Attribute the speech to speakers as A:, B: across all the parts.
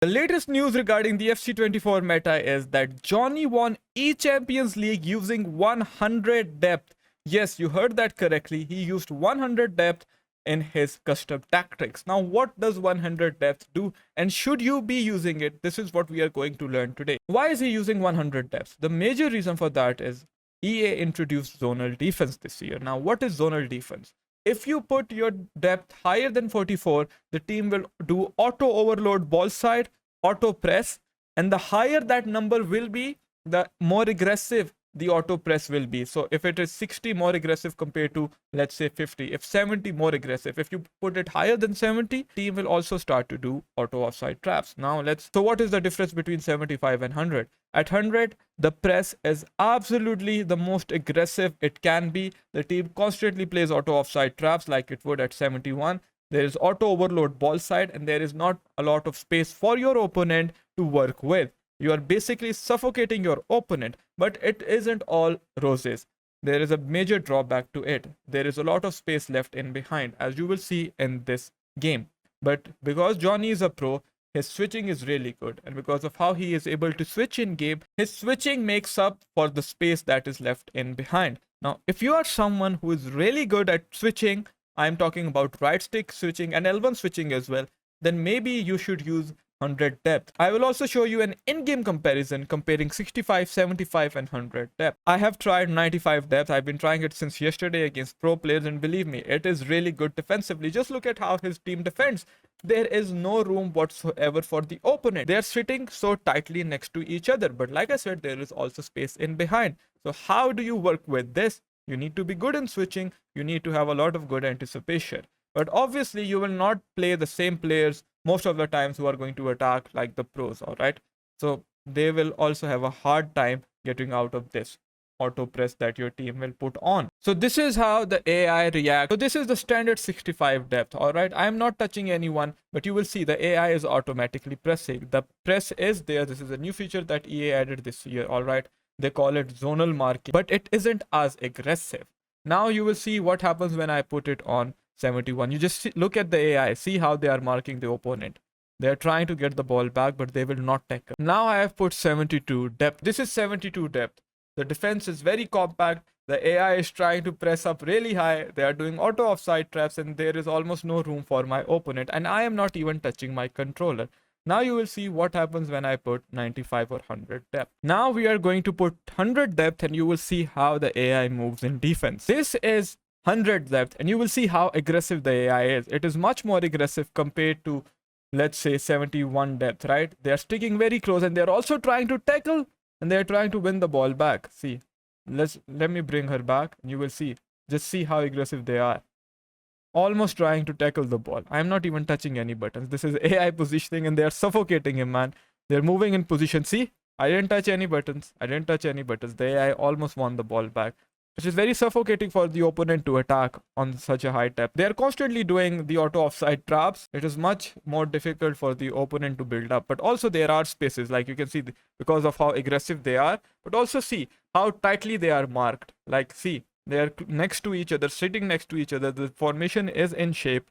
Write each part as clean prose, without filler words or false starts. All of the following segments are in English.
A: The latest news regarding the FC24 meta is that Jonny won E-Champions League using 100 depth. Yes, you heard that correctly. He used 100 depth in his custom tactics. Now, what does 100 depth do, and should you be using it? This is what we are going to learn today. Why is he using 100 depth? The major reason for that is EA introduced zonal defense this year. Now, what is zonal defense? If you put your depth higher than 44, the team will do auto overload ball side, auto press, and the higher that number will be, the more aggressive the auto press will be. So if it is 60, more aggressive compared to, let's say, 50. If 70, more aggressive. If you put it higher than 70, team will also start to do auto offside traps. Now so what is the difference between 75 and 100? At 100, the press is absolutely the most aggressive it can be. The team constantly plays auto offside traps like it would at 71. There is auto overload ball side, and there is not a lot of space for your opponent to work with. You are basically suffocating your opponent, but it isn't all roses. There is a major drawback to it. There is a lot of space left in behind, as you will see in this game. But because Jonny is a pro, his switching is really good, and because of how he is able to switch in game, his switching makes up for the space that is left in behind. Now, if you are someone who is really good at switching, I'm talking about right stick switching and L1 switching as well, then maybe you should use 100 depth. I will also show you an in-game comparison comparing 65, 75 and 100 depth. I have tried 95 depth. I've been trying it since yesterday against pro players, and believe me, it is really good defensively. Just look at how his team defends. There is no room whatsoever for the opponent. They are sitting so tightly next to each other, but like I said, there is also space in behind. So how do you work with this? You need to be good in switching. You need to have a lot of good anticipation. But obviously, you will not play the same players most of the times who are going to attack like the pros, all right? So they will also have a hard time getting out of this auto press that your team will put on. So this is how the AI reacts. So this is the standard 65 depth, all right? I'm not touching anyone, but you will see the AI is automatically pressing. The press is there. This is a new feature that EA added this year, all right? They call it zonal marking, but it isn't as aggressive. Now you will see what happens when I put it on 71. You just look at the AI, see how they are marking the opponent. They are trying to get the ball back, but they will not tackle. Now I have put 72 depth. This is 72 depth. The defense is very compact. The AI is trying to press up really high. They are doing auto offside traps, and there is almost no room for my opponent. And I am not even touching my controller. Now you will see what happens when I put 95 or 100 depth. Now we are going to put 100 depth, and you will see how the AI moves in defense. This is 100 depth, and you will see how aggressive the AI is. It is much more aggressive compared to, let's say, 71 depth, right? They are sticking very close, and they're also trying to tackle, and they're trying to win the ball back. See, let me bring her back, and you will see. Just see how aggressive they are. Almost trying to tackle the ball. I'm not even touching any buttons. This is AI positioning, and they are suffocating him, man. They're moving in position. See, I didn't touch any buttons. The AI almost won the ball back, which is very suffocating for the opponent to attack on such a high depth. They are constantly doing the auto offside traps. It is much more difficult for the opponent to build up. But also there are spaces, like you can see, because of how aggressive they are. But also see how tightly they are marked. Like, see, they are next to each other, sitting next to each other. The formation is in shape,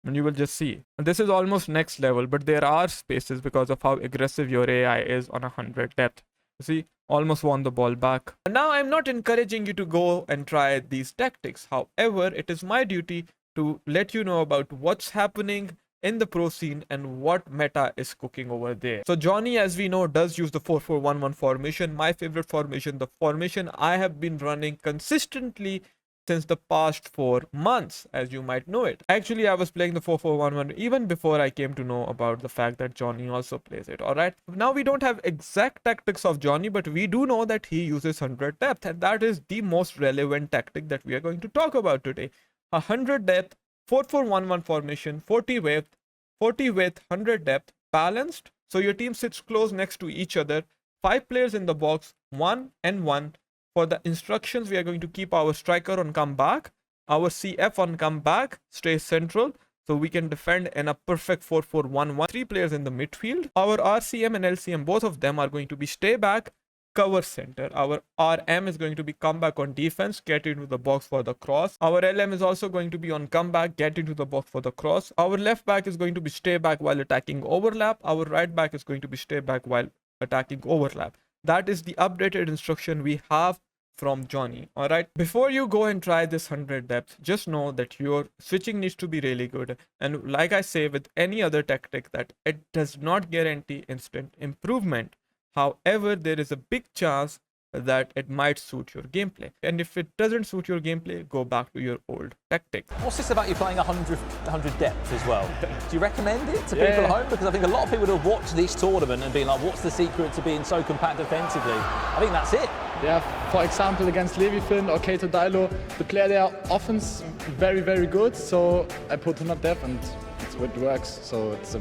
A: and you will just see. And this is almost next level, but there are spaces because of how aggressive your AI is on 100 depth. See, almost won the ball back. Now I'm not encouraging you to go and try these tactics. However, it is my duty to let you know about what's happening in the pro scene and what meta is cooking over there. So Jonny, as we know, does use the 4-4-1-1 formation. My favorite formation, the formation I have been running consistently since the past 4 months, as you might know it. Actually, I was playing the 4-4-1-1 even before I came to know about the fact that Jonny also plays it. All right. Now we don't have exact tactics of Jonny, but we do know that he uses 100 depth, and that is the most relevant tactic that we are going to talk about today. 100 depth, 4-4-1-1 formation, 40 width, 100 depth, balanced. So your team sits close next to each other. 5 players in the box, 1 and 1. For the instructions, we are going to keep our striker on come back, our CF on come back, stay central, so we can defend in a perfect 4-4-1-1. 3 players in the midfield. Our RCM and LCM, both of them are going to be stay back, cover center. Our RM is going to be comeback on defense, get into the box for the cross. Our LM is also going to be on comeback, get into the box for the cross. Our left back is going to be stay back while attacking overlap. Our right back is going to be stay back while attacking overlap. That is the updated instruction we have from Jonny. All right, before you go and try this 100 depth, just know that your switching needs to be really good. And like I say with any other tactic, that it does not guarantee instant improvement. However, there is a big chance that it might suit your gameplay. And if it doesn't suit your gameplay, go back to your old tactic.
B: What's this about you playing 100 depth as well? Do you recommend it to people at home? Because I think a lot of people would have watched this tournament and been like, what's the secret to being so compact defensively? I think that's it.
C: Yeah, for example, against Levifin or Kato Dilo, the player there offense very, very good. So I put 100 depth and it works. So it's amazing.